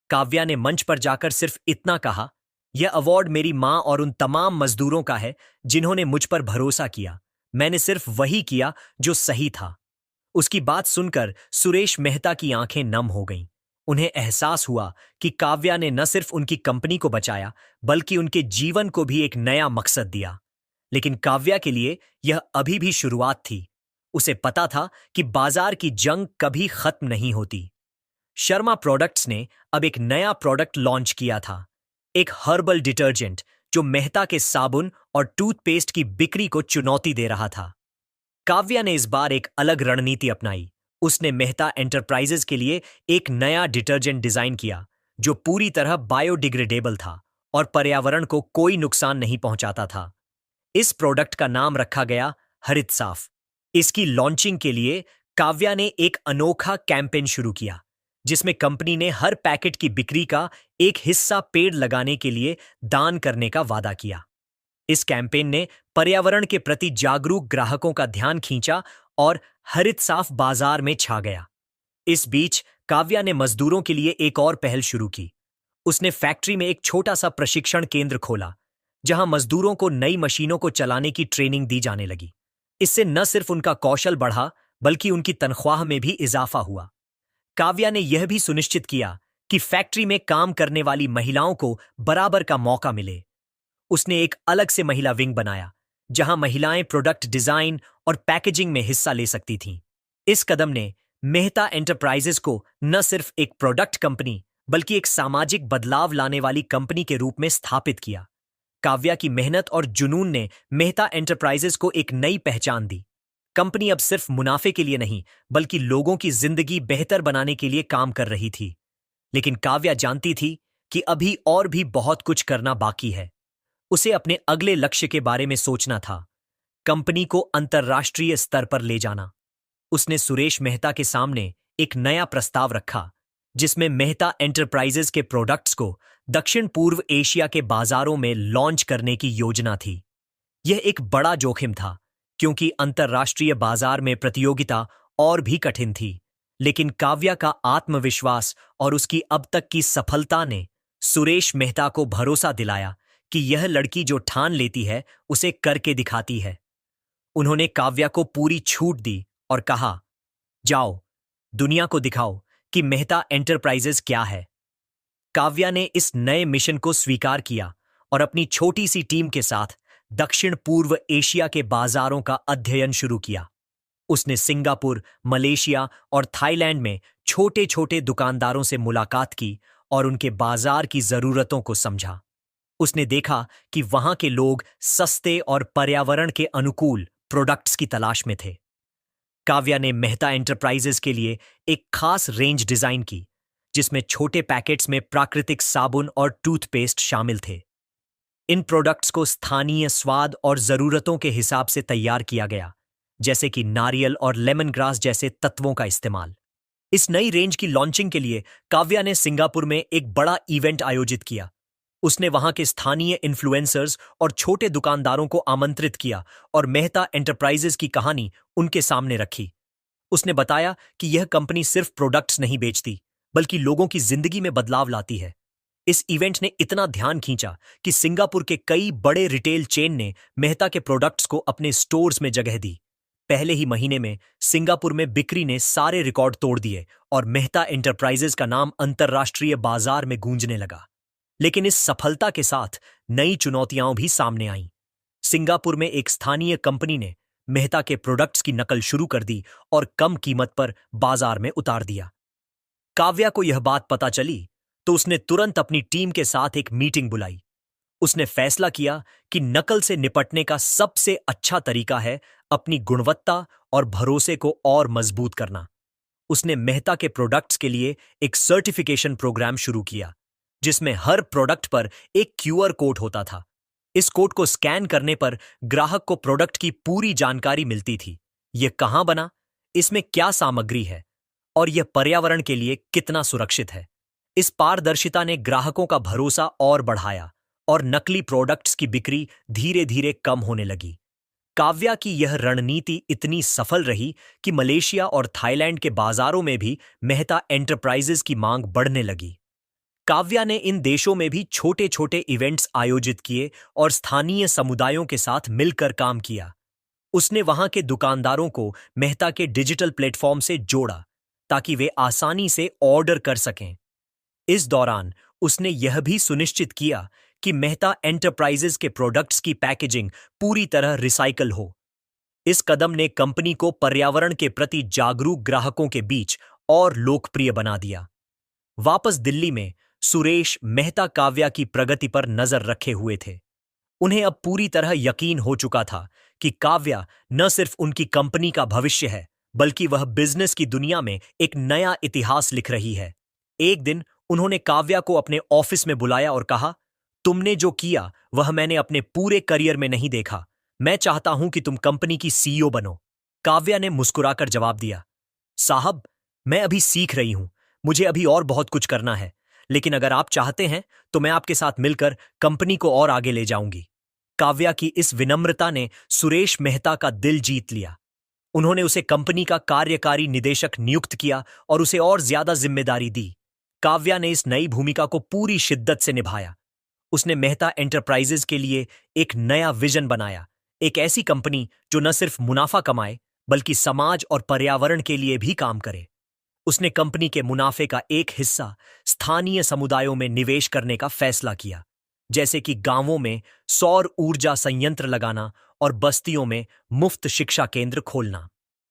काव्या ने मंच पर जाकर सिर्फ इतना कहा, यह अवार्ड मेरी मां और उन तमाम मजदूरों का है जिन्होंने मुझ पर भरोसा किया। मैंने सिर्फ वही किया जो सही था। उसकी बात सुनकर सुरेश मेहता की आंखें नम हो गईं। उन्हें एहसास हुआ कि काव्या ने न सिर्फ उनकी कंपनी को बचाया, बल्कि उनके जीवन को भी एक नया मकसद दिया। लेकिन काव्या के लिए यह अभी भी शुरुआत थी। उसे पता था कि बाजार की जंग कभी खत्म नहीं होती। शर्मा प्रोडक्ट्स ने अब एक नया प्रोडक्ट लॉन्च किया था, एक हर्बल डिटर्जेंट जो मेहता के साबुन और टूथपेस्ट की बिक्री को चुनौती दे रहा था। काव्या ने इस बार एक अलग रणनीति अपनाई। उसने मेहता एंटरप्राइजेज के लिए एक नया डिटर्जेंट डिजाइन किया, जो पूरी तरह बायोडिग्रेडेबल था और पर्यावरण को कोई नुकसान नहीं पहुंचाता था। इस प्रोडक्ट का नाम रखा गया हरित साफ। इसकी लॉन्चिंग के लिए काव्या ने एक अनोखा कैंपेन शुरू किया, जिसमें कंपनी ने हर पैकेट की बिक्री का एक हिस्सा पेड़ लगाने के लिए दान करने का वादा किया। इस कैंपेन ने पर्यावरण के प्रति जागरूक ग्राहकों का ध्यान खींचा और हरित साफ बाजार में छा गया। इस बीच काव्या ने मजदूरों के लिए एक और पहल शुरू की। उसने फैक्ट्री में एक छोटा सा प्रशिक्षण केंद्र खोला, जहां मजदूरों को नई मशीनों को चलाने की ट्रेनिंग दी जाने लगी। इससे न सिर्फ उनका कौशल बढ़ा, बल्कि उनकी तनख्वाह में भी इजाफा हुआ। काव्या ने यह भी सुनिश्चित किया कि फैक्ट्री में काम करने वाली महिलाओं को बराबर का मौका मिले। उसने एक अलग से महिला विंग बनाया, जहां महिलाएं प्रोडक्ट डिजाइन और पैकेजिंग में हिस्सा ले सकती थीं। इस कदम ने मेहता एंटरप्राइजेज को न सिर्फ एक प्रोडक्ट कंपनी, बल्कि एक सामाजिक बदलाव लाने वाली कंपनी के रूप में स्थापित किया। काव्या की मेहनत और जुनून ने मेहता एंटरप्राइजेज को एक नई पहचान दी। कंपनी अब सिर्फ मुनाफे के लिए नहीं, बल्कि लोगों की जिंदगी बेहतर बनाने के लिए काम कर रही थी। लेकिन काव्या जानती थी कि अभी और भी बहुत कुछ करना बाकी है। उसे अपने अगले लक्ष्य के बारे में सोचना था, कंपनी को अंतर्राष्ट्रीय स्तर पर ले जाना। उसने सुरेश मेहता के सामने एक नया प्रस्ताव रखा, जिसमें मेहता एंटरप्राइजेज के प्रोडक्ट्स को दक्षिण पूर्व एशिया के बाजारों में लॉन्च करने की योजना थी। यह एक बड़ा जोखिम था, क्योंकि अंतर्राष्ट्रीय बाजार में प्रतियोगिता और भी कठिन थी। लेकिन काव्या का आत्मविश्वास और उसकी अब तक की सफलता ने सुरेश मेहता को भरोसा दिलाया कि यह लड़की जो ठान लेती है, उसे करके दिखाती है। उन्होंने काव्या को पूरी छूट दी और कहा, जाओ, दुनिया को दिखाओ कि मेहता एंटरप्राइजेज क्या है। काव्या ने इस नए मिशन को स्वीकार किया और अपनी छोटी सी टीम के साथ दक्षिण पूर्व एशिया के बाजारों का अध्ययन शुरू किया। उसने सिंगापुर, मलेशिया और थाईलैंड में छोटे छोटे दुकानदारों से मुलाकात की और उनके बाजार की जरूरतों को समझा। उसने देखा कि वहां के लोग सस्ते और पर्यावरण के अनुकूल प्रोडक्ट्स की तलाश में थे। काव्या ने मेहता एंटरप्राइजेज के लिए एक खास रेंज डिजाइन की, जिसमें छोटे पैकेट्स में प्राकृतिक साबुन और टूथपेस्ट शामिल थे। इन प्रोडक्ट्स को स्थानीय स्वाद और जरूरतों के हिसाब से तैयार किया गया, जैसे कि नारियल और लेमन ग्रास जैसे तत्वों का इस्तेमाल। इस नई रेंज की लॉन्चिंग के लिए काव्या ने सिंगापुर में एक बड़ा इवेंट आयोजित किया। उसने वहां के स्थानीय इन्फ्लुएंसर्स और छोटे दुकानदारों को आमंत्रित किया और मेहता एंटरप्राइजेज की कहानी उनके सामने रखी। उसने बताया कि यह कंपनी सिर्फ प्रोडक्ट्स नहीं बेचती, बल्कि लोगों की जिंदगी में बदलाव लाती है। इस इवेंट ने इतना ध्यान खींचा कि सिंगापुर के कई बड़े रिटेल चेन ने मेहता के प्रोडक्ट्स को अपने स्टोर्स में जगह दी। पहले ही महीने में सिंगापुर में बिक्री ने सारे रिकॉर्ड तोड़ दिए और मेहता एंटरप्राइजेज का नाम अंतर्राष्ट्रीय बाजार में गूंजने लगा। लेकिन इस सफलता के साथ नई चुनौतियां भी सामने आईं। सिंगापुर में एक स्थानीय कंपनी ने मेहता के प्रोडक्ट्स की नकल शुरू कर दी और कम कीमत पर बाजार में उतार दिया। काव्या को यह बात पता चली तो उसने तुरंत अपनी टीम के साथ एक मीटिंग बुलाई। उसने फैसला किया कि नकल से निपटने का सबसे अच्छा तरीका है अपनी गुणवत्ता और भरोसे को और मजबूत करना। उसने मेहता के प्रोडक्ट्स के लिए एक सर्टिफिकेशन प्रोग्राम शुरू किया, जिसमें हर प्रोडक्ट पर एक क्यूआर कोड होता था। इस कोड को स्कैन करने पर ग्राहक को प्रोडक्ट की पूरी जानकारी मिलती थी। यह कहां बना, इसमें क्या सामग्री है और यह पर्यावरण के लिए कितना सुरक्षित है। इस पारदर्शिता ने ग्राहकों का भरोसा और बढ़ाया और नकली प्रोडक्ट्स की बिक्री धीरे धीरे कम होने लगी। काव्या की यह रणनीति इतनी सफल रही कि मलेशिया और थाईलैंड के बाजारों में भी मेहता एंटरप्राइजेज की मांग बढ़ने लगी। काव्या ने इन देशों में भी छोटे छोटे इवेंट्स आयोजित किए और स्थानीय समुदायों के साथ मिलकर काम किया। उसने वहां के दुकानदारों को मेहता के डिजिटल प्लेटफॉर्म से जोड़ा, ताकि वे आसानी से ऑर्डर कर सकें। इस दौरान उसने यह भी सुनिश्चित किया कि मेहता एंटरप्राइजेज के प्रोडक्ट्स की पैकेजिंग पूरी तरह रिसाइकल हो। इस कदम ने कंपनी को पर्यावरण के प्रति जागरूक ग्राहकों के बीच और लोकप्रिय बना दिया। वापस दिल्ली में सुरेश मेहता काव्या की प्रगति पर नजर रखे हुए थे। उन्हें अब पूरी तरह यकीन हो चुका था कि काव्या न सिर्फ उनकी कंपनी का भविष्य है, बल्कि वह बिजनेस की दुनिया में एक नया इतिहास लिख रही है। एक दिन उन्होंने काव्या को अपने ऑफिस में बुलाया और कहा, तुमने जो किया वह मैंने अपने पूरे करियर में नहीं देखा। मैं चाहता हूं कि तुम कंपनी की सीईओ बनो। काव्या ने मुस्कुराकर जवाब दिया, साहब, मैं अभी सीख रही हूं, मुझे अभी और बहुत कुछ करना है, लेकिन अगर आप चाहते हैं तो मैं आपके साथ मिलकर कंपनी को और आगे ले जाऊंगी। काव्या की इस विनम्रता ने सुरेश मेहता का दिल जीत लिया। उन्होंने उसे कंपनी का कार्यकारी निदेशक नियुक्त किया और उसे और ज्यादा जिम्मेदारी दी। काव्या ने इस नई भूमिका को पूरी शिद्दत से निभाया। उसने मेहता एंटरप्राइजेज के लिए एक नया विजन बनाया, एक ऐसी कंपनी जो न सिर्फ मुनाफा कमाए बल्कि समाज और पर्यावरण के लिए भी काम करे। उसने कंपनी के मुनाफे का एक हिस्सा स्थानीय समुदायों में निवेश करने का फैसला किया, जैसे कि गांवों में सौर ऊर्जा संयंत्र लगाना और बस्तियों में मुफ्त शिक्षा केंद्र खोलना।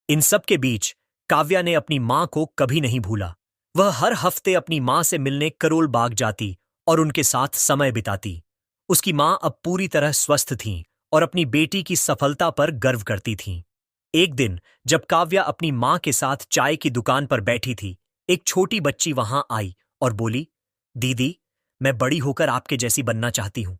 इन सब के बीच काव्या ने अपनी मां को कभी नहीं भूला। वह हर हफ्ते अपनी मां से मिलने करोल बाग जाती और उनके साथ समय बिताती। उसकी मां अब पूरी तरह स्वस्थ थीं और अपनी बेटी की सफलता पर गर्व करती थीं। एक दिन जब काव्या अपनी मां के साथ चाय की दुकान पर बैठी थी, एक छोटी बच्ची वहां आई और बोली, दीदी, मैं बड़ी होकर आपके जैसी बनना चाहती हूं।